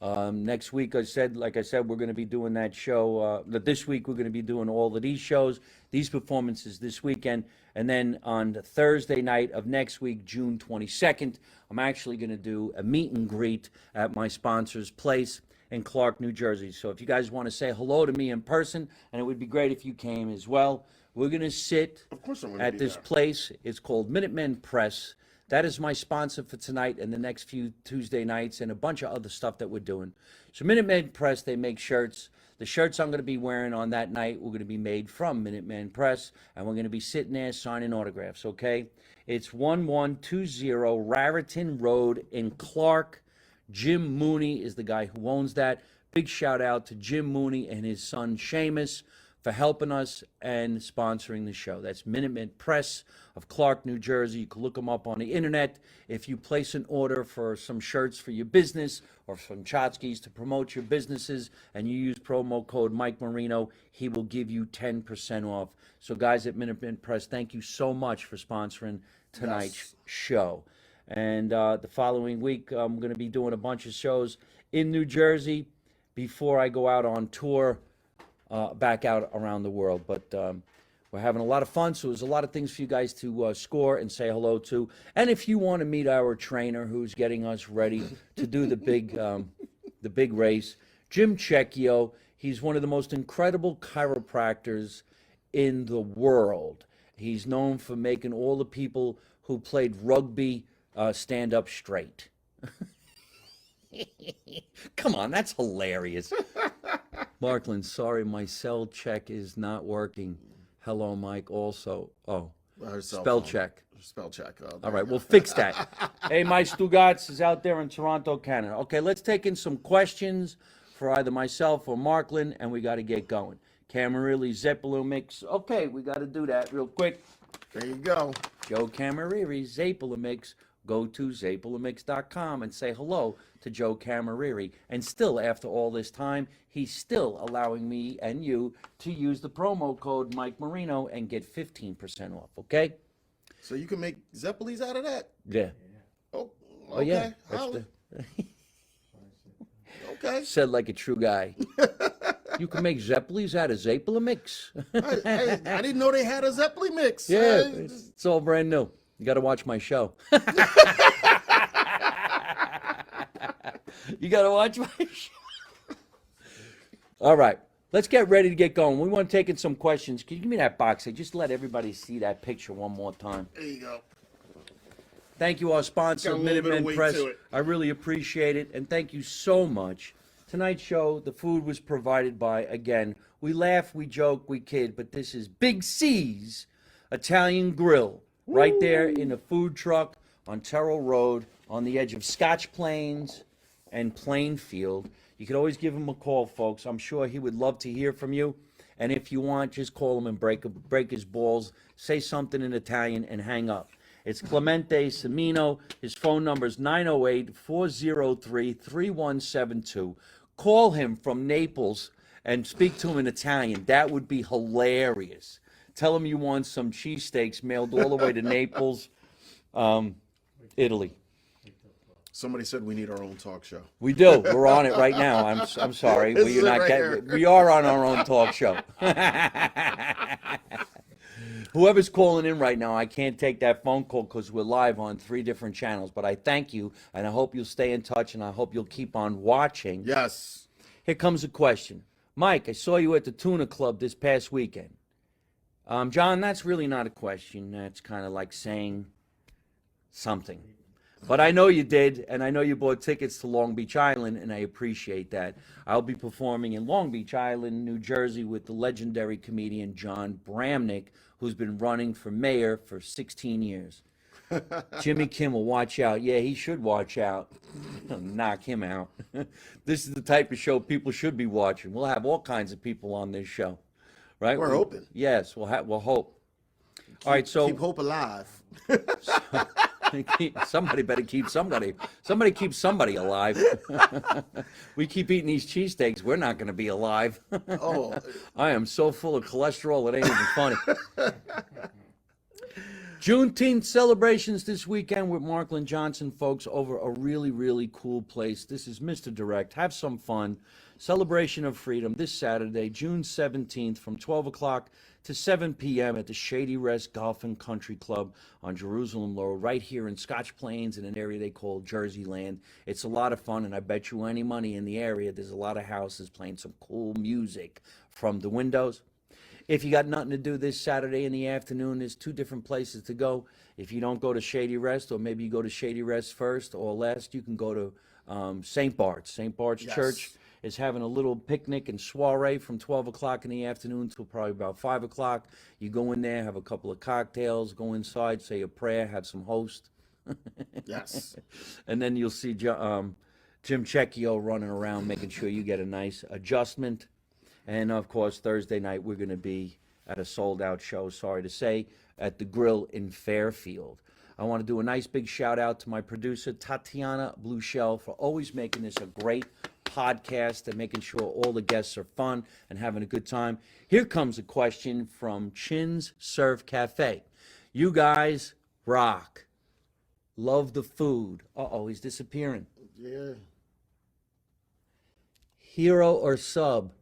Next week, like I said, we're going to be doing that show. This week, we're going to be doing all of these shows, these performances this weekend. And then on the Thursday night of next week, June 22nd, I'm actually going to do a meet and greet at my sponsor's place in Clark, New Jersey. So if you guys want to say hello to me in person, and it would be great if you came as well, we're going to sit Of course I'm gonna at be this there. place. It's called Minutemen Press. That is my sponsor for tonight and the next few Tuesday nights and a bunch of other stuff that we're doing. So Minutemen Press, they make shirts. The shirts I'm going to be wearing on that night were going to be made from Minutemen Press, and we're going to be sitting there signing autographs, okay? It's 1120 Raritan Road in Clark. Jim Mooney is the guy who owns that. Big shout out to Jim Mooney and his son Seamus for helping us and sponsoring the show. That's Minutemen Press of Clark, New Jersey. You can look them up on the internet. If you place an order for some shirts for your business or some tchotchkes to promote your businesses and you use promo code Mike Marino, he will give you 10% off. So guys at Minutemen Press, thank you so much for sponsoring tonight's show. And the following week, I'm going to be doing a bunch of shows in New Jersey before I go out on tour back out around the world. But we're having a lot of fun, so there's a lot of things for you guys to score and say hello to. And if you want to meet our trainer who's getting us ready to do the big race, Jim Cecchio, he's one of the most incredible chiropractors in the world. He's known for making all the people who played rugby stand up straight. Come on, that's hilarious. Marklyn, sorry, my cell check is not working. Hello, Mike, also. Oh, Her cell spell phone. check. Spell check. Oh, there All right, you we'll go. fix that. Hey, my Stugats is out there in Toronto, Canada. Okay, let's take in some questions for either myself or Marklyn, and we got to get going. Camarilla Zeppelin mix. Okay, we got to do that real quick. There you go. Joe Camariri, Zeppelin mix. go to zapolamix.com and say hello to Joe Camariri. And still, after all this time, he's still allowing me and you to use the promo code Mike Marino and get 15% off, okay? So you can make Zeppelis out of that? Yeah. Oh, Oh, yeah. okay. Holla. Okay. Said like a true guy. You can make Zeppelis out of Zapolamix. I didn't know they had a Zeppeli mix. Yeah, it's all brand new. You got to watch my show. You got to watch my show. All right, let's get ready to get going. We want to take in some questions. Can you give me that box? Just let everybody see that picture one more time. There you go. Thank you, our sponsor, Got a little bit of Minutemen weight Press. to it. I really appreciate it, and thank you so much. Tonight's show, the food was provided by, again, we laugh, we joke, we kid, but this is Big C's Italian Grill, right there in a food truck on Terrell Road on the edge of Scotch Plains and Plainfield. You could always give him a call, folks. I'm sure he would love to hear from you. And if you want, just call him and break his balls, say something in Italian, and hang up. It's Clemente Semino. His phone number is 908-403-3172. Call him from Naples and speak to him in Italian. That would be hilarious. Tell him you want some cheesesteaks mailed all the way to Naples, Italy. Somebody said we need our own talk show. We do. We're on it right now. I'm sorry. This is it right We are on our own talk show. Whoever's calling in right now, I can't take that phone call because we're live on 3 different channels. But I thank you, and I hope you'll stay in touch, and I hope you'll keep on watching. Yes. Here comes a question. Mike, I saw you at the Tuna Club this past weekend. John, that's really not a question. That's kind of like saying something. But I know you did, and I know you bought tickets to Long Beach Island, and I appreciate that. I'll be performing in Long Beach Island, New Jersey, with the legendary comedian John Bramnick, who's been running for mayor for 16 years. Jimmy Kimmel, watch out. Yeah, he should watch out. Knock him out. This is the type of show people should be watching. We'll have all kinds of people on this show, right? We're hoping. Yes, we'll hope. All right, so Keep hope alive. somebody better keep somebody. Somebody keep somebody alive. We keep eating these cheesesteaks. We're not going to be alive. Oh, I am so full of cholesterol, it ain't even funny. Juneteenth celebrations this weekend with Marklyn Johnson, folks, over a really, really cool place. This is Mr. Direct. Have some fun. Celebration of Freedom this Saturday, June 17th, from 12 o'clock to 7 p.m. at the Shady Rest Golf and Country Club on Jerusalem Road, right here in Scotch Plains in an area they call Jersey Land. It's a lot of fun, and I bet you any money in the area, there's a lot of houses playing some cool music from the windows. If you got nothing to do this Saturday in the afternoon, there's 2 different places to go. If you don't go to Shady Rest, or maybe you go to Shady Rest first or last, you can go to St. Bart's. St. Bart's Yes. Church is having a little picnic and soiree from 12 o'clock in the afternoon till probably about 5 o'clock. You go in there, have a couple of cocktails, go inside, say a prayer, have some host. yes. And then you'll see Jim Checchio running around making sure you get a nice adjustment. And, of course, Thursday night we're going to be at a sold-out show, sorry to say, at the Grill in Fairfield. I want to do a nice big shout-out to my producer, Tatiana Blueshell, for always making this a great podcast and making sure all the guests are fun and having a good time. Here comes a question from Chin's Surf Cafe. You guys rock. Love the food. Uh-oh, he's disappearing. Yeah. Hero or sub?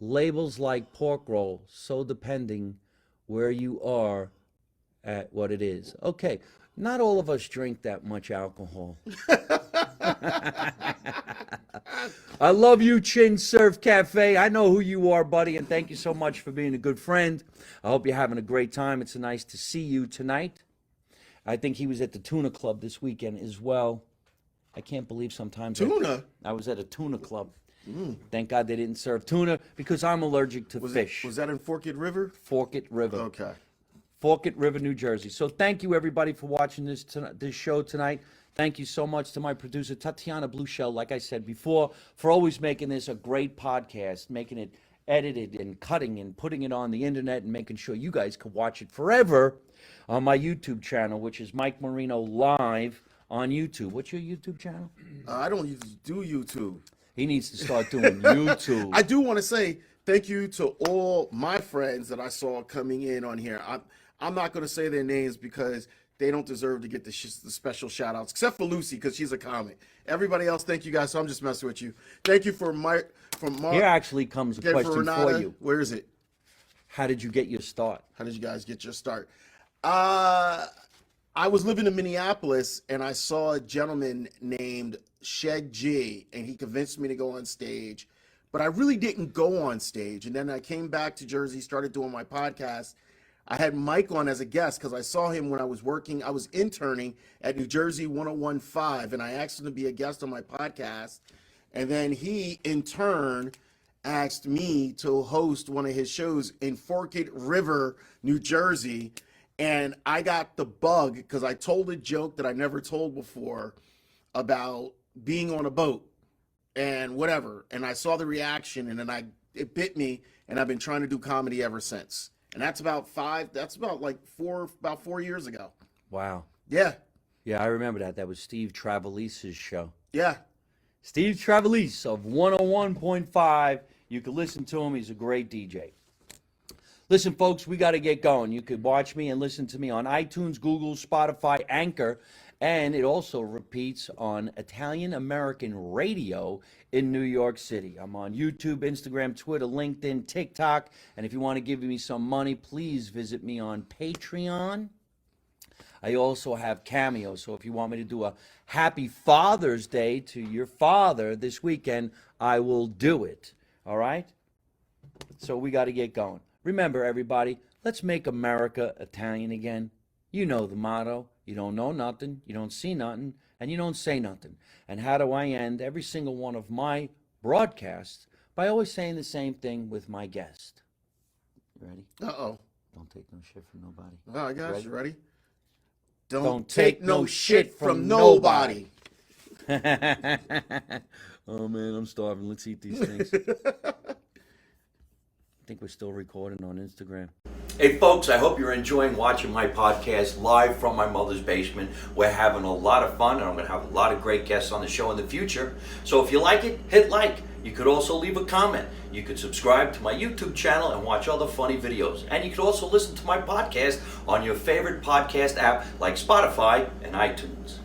Labels like pork roll, so depending where you are at what it is. Okay, not all of us drink that much alcohol. I love you, Chin Surf Cafe. I know who you are, buddy, and thank you so much for being a good friend. I hope you're having a great time. It's nice to see you tonight. I think he was at the Tuna Club this weekend as well. I can't believe sometimes. Tuna? I was at a Tuna Club. Thank God they didn't serve tuna because I'm allergic to fish. Was that in Forked River? Forked River. Okay. Forked River, New Jersey. So thank you, everybody, for watching this show tonight. Thank you so much to my producer, Tatiana Blueshell, like I said before, for always making this a great podcast, making it edited and cutting and putting it on the internet and making sure you guys can watch it forever on my YouTube channel, which is Mike Marino Live on YouTube. What's your YouTube channel? I don't do YouTube. He needs to start doing YouTube. I do want to say thank you to all my friends that I saw coming in on here. I'm not going to say their names because they don't deserve to get the special shout outs, except for Lucy because she's a comic. Everybody else, thank you guys. So I'm just messing with you. Thank you for Mark. Here actually comes a question Renata. for you. Where is it? How did you get your start? How did you guys get your start? I was living in Minneapolis and I saw a gentleman named Shed G, and he convinced me to go on stage, but I really didn't go on stage. And then I came back to Jersey, started doing my podcast. I had Mike on as a guest because I saw him when I was working. I was interning at New Jersey 101.5, and I asked him to be a guest on my podcast. And then he, in turn, asked me to host one of his shows in Forked River, New Jersey. And I got the bug because I told a joke that I never told before about being on a boat and whatever. And I saw the reaction, and then it bit me, and I've been trying to do comedy ever since. And that's about 4 years ago. Wow. Yeah. Yeah, I remember that. That was Steve Travalise's show. Yeah. Steve Travalise of 101.5. You can listen to him. He's a great DJ. Listen, folks, we got to get going. You could watch me and listen to me on iTunes, Google, Spotify, Anchor, and it also repeats on Italian American Radio in New York City. I'm on YouTube, Instagram, Twitter, LinkedIn, TikTok, and if you want to give me some money, please visit me on Patreon. I also have Cameo, so if you want me to do a Happy Father's Day to your father this weekend, I will do it. All right? So we got to get going. Remember, everybody, let's make America Italian again. You know the motto. You don't know nothing, you don't see nothing, and you don't say nothing. And how do I end every single one of my broadcasts? By always saying the same thing with my guest. You ready? Uh-oh. Don't take no shit from nobody. Oh, I got you. Ready? Don't take no shit from nobody. Oh, man, I'm starving. Let's eat these things. I think we're still recording on Instagram. Hey, folks, I hope you're enjoying watching my podcast live from my mother's basement. We're having a lot of fun, and I'm going to have a lot of great guests on the show in the future. So if you like it, hit like. You could also leave a comment. You could subscribe to my YouTube channel and watch other funny videos. And you could also listen to my podcast on your favorite podcast app like Spotify and iTunes.